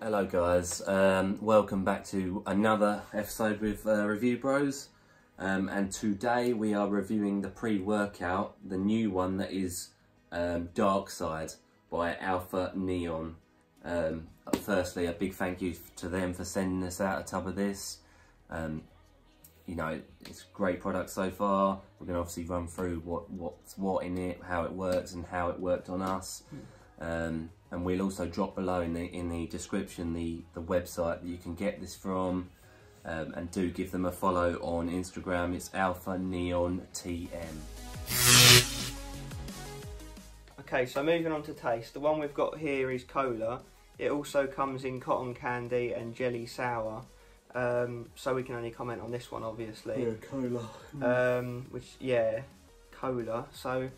Hello guys, welcome back to another episode with Review Bros, and today we are reviewing the pre-workout, the new one that is Darkside by Alpha Neon. Firstly, a big thank you to them for sending us out a tub of this. You know, it's a great product so far. We're going to obviously run through what's what in it, how it works and how it worked on us. And we'll also drop below in the description the website that you can get this from, and do give them a follow on Instagram. It's alphaneontm. Okay, so moving on to taste. The one we've got here is cola. It also comes in cotton candy and jelly sour. So we can only comment on this one, obviously. Yeah, cola. Cola. So,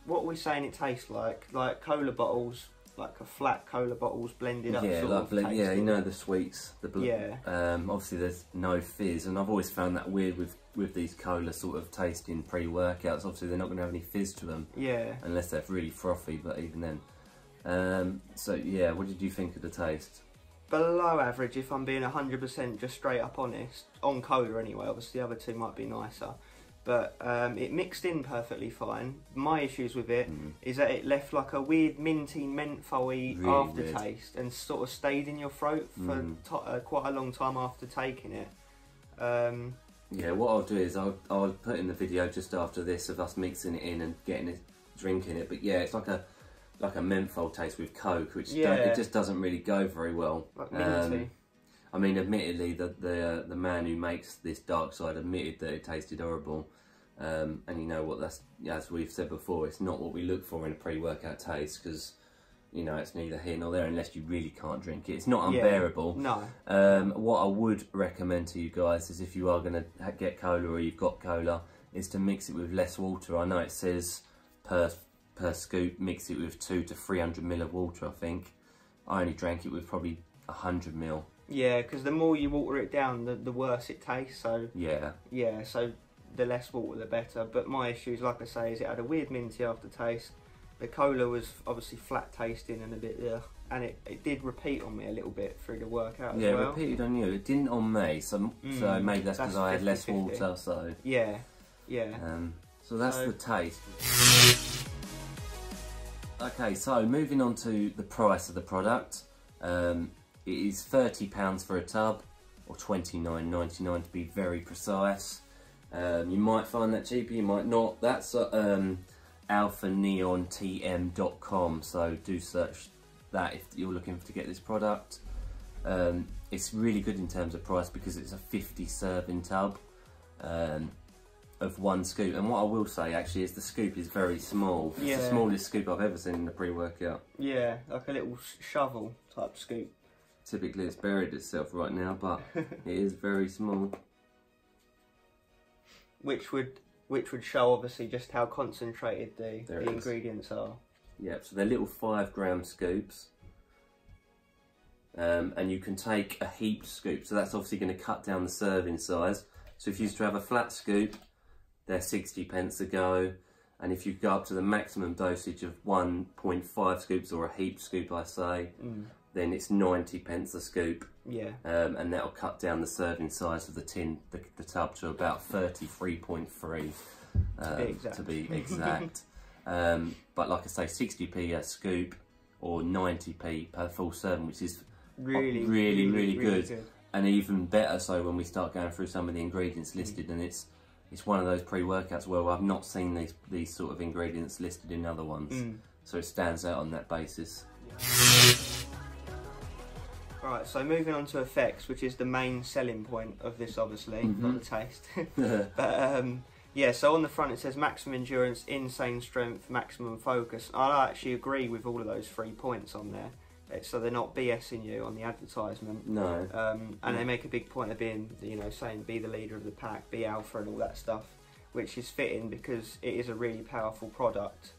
what are we saying it tastes like? Like cola bottles, like a flat cola bottles blended up. Yeah, like yeah, you know the sweets. Yeah. Obviously there's no fizz, and I've always found that weird with these cola sort of tasting pre-workouts. Obviously they're not going to have any fizz to them. Yeah. Unless they're really frothy, but even then. So yeah, what did you think of the taste? Below average, if I'm being 100% just straight up honest, on cola anyway. Obviously the other two might be nicer. But it mixed in perfectly fine. My issues with it is that it left like a weird minty, mentholy aftertaste and sort of stayed in your throat for quite a long time after taking it. Yeah, what I'll do is I'll put in the video just after this of us mixing it in and getting it, drinking it. But yeah, it's like a menthol taste with Coke, which it just doesn't really go very well. Like minty. I mean, admittedly, the man who makes this Darkside admitted that it tasted horrible, and you know what? That's, as we've said before, it's not what we look for in a pre-workout taste, because you know it's neither here nor there unless you really can't drink it. It's not unbearable. No. What I would recommend to you guys is, if you are going to get cola or you've got cola, is to mix it with less water. I know it says per scoop mix it with 200 to 300 ml of water. I think I only drank it with probably 100 ml. Yeah, because the more you water it down, the worse it tastes. So yeah, so the less water, the better. But my issues, like I say, is it had a weird minty aftertaste. The cola was obviously flat tasting and a bit, and it did repeat on me a little bit through the workout as well. Yeah, repeated on you. It didn't on me. So maybe that's because I had less water. So yeah. So that's the taste. Okay, so moving on to the price of the product. It is £30 for a tub, or £29.99 to be very precise. You might find that cheaper, you might not. That's alphaneontm.com, so do search that if you're looking to get this product. It's really good in terms of price because it's a 50 serving tub of one scoop. And what I will say actually is the scoop is very small. It's the smallest scoop I've ever seen in a pre-workout. Yeah, like a little shovel type scoop. Typically it's buried itself right now, but it is very small. Which would show obviously just how concentrated the ingredients are. Yeah, so they're little 5 gram scoops. And you can take a heaped scoop, so that's obviously going to cut down the serving size. So if you used to have a flat scoop, they're 60p a go. And if you go up to the maximum dosage of 1.5 scoops, or a heaped scoop I say, then it's 90p a scoop. Yeah. And that'll cut down the serving size of the tin, the tub, to about 33.3 to be exact. But like I say, 60p a scoop or 90p per full serving, which is really good. And even better so when we start going through some of the ingredients listed, and it's one of those pre-workouts where I've not seen these sort of ingredients listed in other ones, so it stands out on that basis. Alright, so moving on to effects, which is the main selling point of this, obviously, not the taste. But yeah, so on the front it says maximum endurance, insane strength, maximum focus. I actually agree with all of those 3 points on there. So they're not BSing you on the advertisement. No. And they make a big point of being, you know, saying be the leader of the pack, be alpha and all that stuff, which is fitting because it is a really powerful product.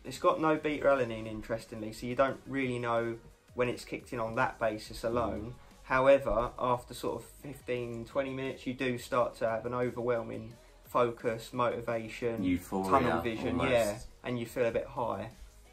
It's got no beta-alanine, interestingly, so you don't really know when it's kicked in on that basis alone. However, after sort of 15-20 minutes, you do start to have an overwhelming focus, motivation, euphoria, tunnel vision, almost. yeah, and you feel a bit high.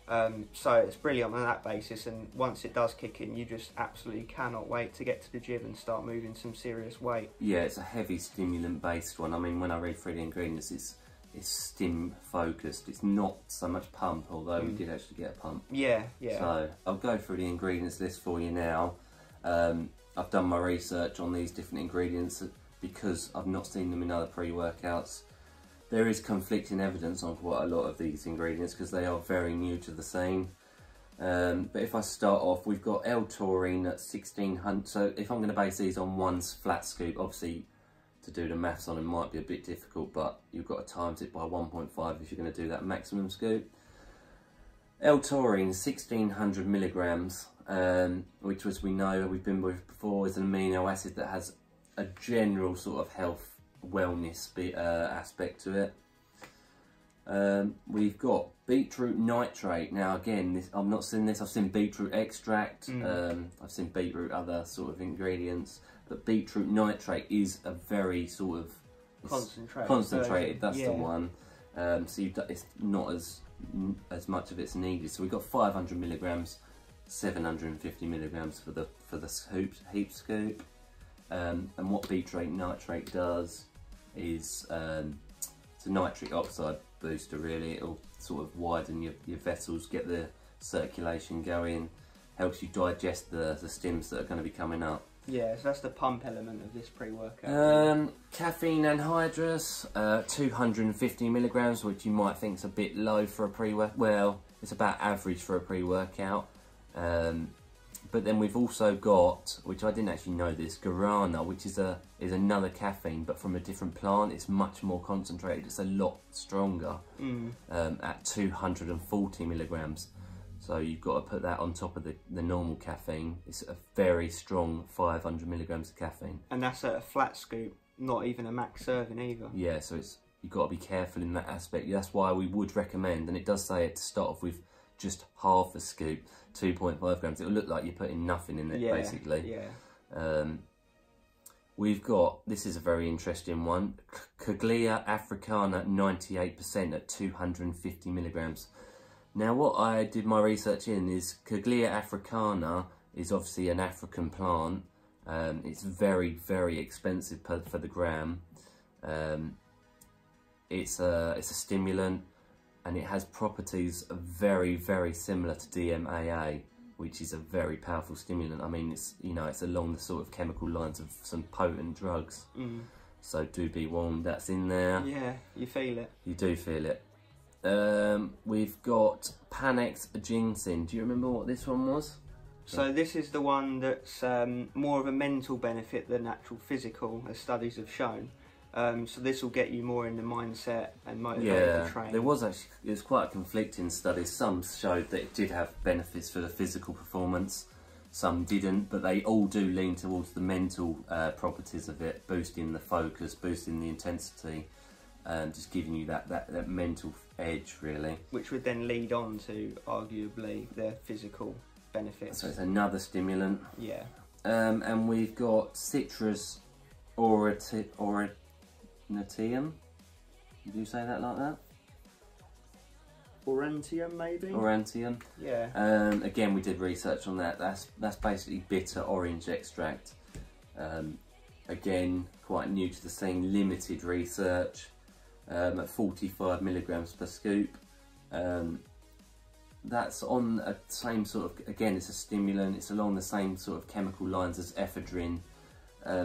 So it's brilliant on that basis, and once it does kick in, you just absolutely cannot wait to get to the gym and start moving some serious weight. Yeah, it's a heavy stimulant based one. I mean, when I read through the ingredients, it's stim focused. It's not so much pump, although we did actually get a pump. Yeah, yeah. So I'll go through the ingredients list for you now. I've done my research on these different ingredients because I've not seen them in other pre-workouts. There is conflicting evidence on quite a lot of these ingredients because they are very new to the scene. But if I start off, we've got L-taurine at 1600. So if I'm going to base these on one flat scoop, obviously to do the maths on them might be a bit difficult, but you've got to times it by 1.5 if you're going to do that maximum scoop. L-taurine, 1600 milligrams, which, as we know, we've been with before, is an amino acid that has a general sort of health wellness aspect to it. We've got beetroot nitrate. Now again, I've not seen this. I've seen beetroot extract. I've seen beetroot other sort of ingredients, but beetroot nitrate is a very sort of concentrated. That's the one. So it's not as much of it's needed. So we've got 500 milligrams, 750 milligrams for the heap scoop. And what beetroot nitrate does is it's a nitric oxide booster really. It'll sort of widen your vessels, get the circulation going, helps you digest the stims that are going to be coming up. Yeah, so that's the pump element of this pre-workout. Caffeine anhydrous, 250 milligrams, which you might think is a bit low for a pre-workout. Well, it's about average for a pre-workout. But then we've also got, which I didn't actually know this, guarana, which is another caffeine, but from a different plant. It's much more concentrated. It's a lot stronger at 240 milligrams. So you've got to put that on top of the normal caffeine. It's a very strong 500 milligrams of caffeine. And that's at a flat scoop, not even a max serving either. Yeah, so you've got to be careful in that aspect. That's why we would recommend, and it does say it to start off with just half a scoop, 2.5 grams. It'll look like you're putting nothing in it, basically. Yeah. We've got, this is a very interesting one, Caglia africana 98% at 250 milligrams. Now what I did my research in is Caglia africana is obviously an African plant. It's very, very expensive for the gram. It's a stimulant, and it has properties very, very similar to DMAA, which is a very powerful stimulant. I mean, it's along the sort of chemical lines of some potent drugs. So do be warned, that's in there. Yeah, you feel it. You do feel it. We've got Panax ginseng. Do you remember what this one was? So this is the one that's more of a mental benefit than actual physical, as studies have shown. So this will get you more in the mindset and motivated to train. There was quite a conflicting study. Some showed that it did have benefits for the physical performance, some didn't, but they all do lean towards the mental properties of it, boosting the focus, boosting the intensity, just giving you that mental edge really. Which would then lead on to arguably the physical benefits. So it's another stimulant. Yeah. And we've got citrus aurantium. Did you say that like that? Aurantium, maybe? Aurantium. Yeah. Again, we did research on that. That's basically bitter orange extract. Again, quite new to the scene, limited research. At 45 milligrams per scoop. That's on a same sort of, again, it's a stimulant. It's along the same sort of chemical lines as ephedrine.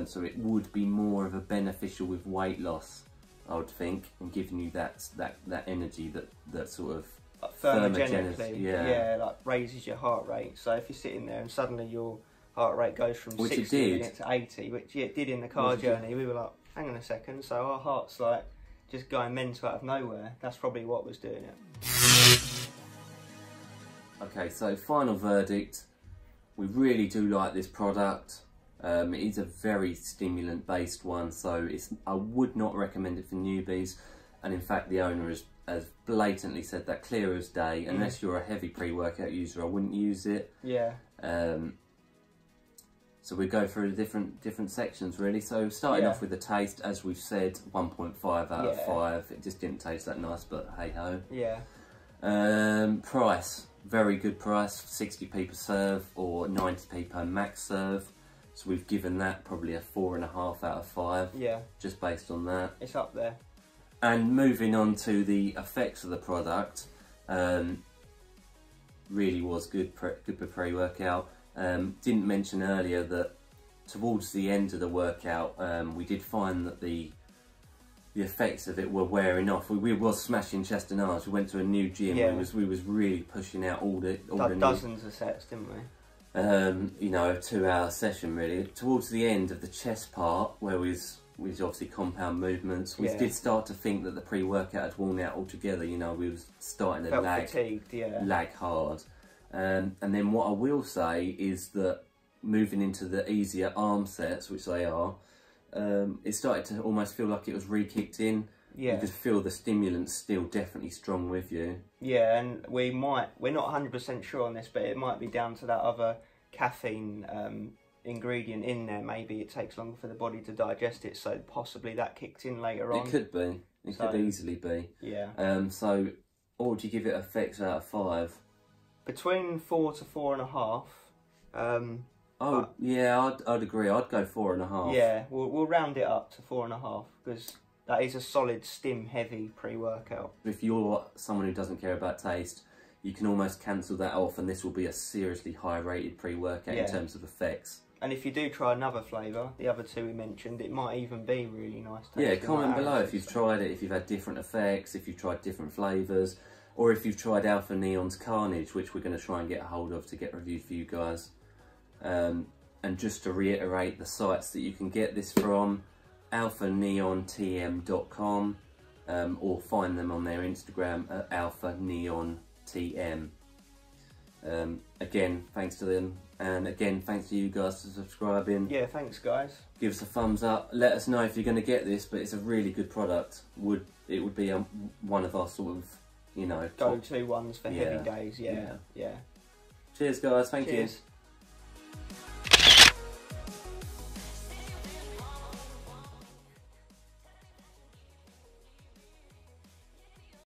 So it would be more of a beneficial with weight loss, I would think, and giving you that energy, that sort of like thermogenically, like raises your heart rate. So if you're sitting there and suddenly your heart rate goes from 60 minutes to 80, which it did in the car journey, we were like, hang on a second, so our heart's like just going mental out of nowhere. That's probably what was doing it. Okay, so final verdict. We really do like this product. It is a very stimulant based one, so I would not recommend it for newbies, and in fact the owner has blatantly said that clear as day. Unless you're a heavy pre-workout user, I wouldn't use it. Yeah. So we go through the different sections really. So starting off with the taste, as we've said, 1.5 out of 5. It just didn't taste that nice, but hey ho. Yeah. Price. very good price, 60p per serve or 90p per max serve. So we've given that probably a 4.5 out of 5. Yeah. Just based on that. It's up there. And moving on to the effects of the product, really was good for pre-workout. Didn't mention earlier that towards the end of the workout, we did find that the effects of it were wearing off. We was smashing chest and arms. We went to a new gym. Yeah. We was really pushing out all the dozens of sets, didn't we? you know, a 2-hour session really. Towards the end of the chest part, where we was obviously compound movements, we did start to think that the pre-workout had worn out altogether. You know, we was starting to lag hard. And then what I will say is that moving into the easier arm sets, which they are, it started to almost feel like it was re-kicked in. Yeah. You could feel the stimulants still definitely strong with you. Yeah, and we're not 100% sure on this, but it might be down to that other caffeine ingredient in there. Maybe it takes longer for the body to digest it, so possibly that kicked in later on. It could be. It could easily be. Yeah. So, what would you give it effects out of 5? Between 4 to 4.5. Oh, yeah, I'd agree. I'd go 4.5. Yeah, we'll round it up to 4.5 because that is a solid stim-heavy pre-workout. If you're someone who doesn't care about taste, you can almost cancel that off, and this will be a seriously high-rated pre-workout in terms of effects. And if you do try another flavour, the other two we mentioned, it might even be really nice. Yeah, comment below if you've tried it, if you've had different effects, if you've tried different flavours, or if you've tried Alpha Neon's Carnage, which we're going to try and get a hold of to get reviewed for you guys. And just to reiterate the sites that you can get this from, alphaneontm.com, or find them on their Instagram at alphaneontm. Again, thanks to them, and again, thanks to you guys for subscribing. Yeah, thanks guys. Give us a thumbs up. Let us know if you're going to get this, but it's a really good product. It would be one of our sort of, you know, go-to ones for heavy days. Yeah. Cheers, guys. Thank you. Cheers.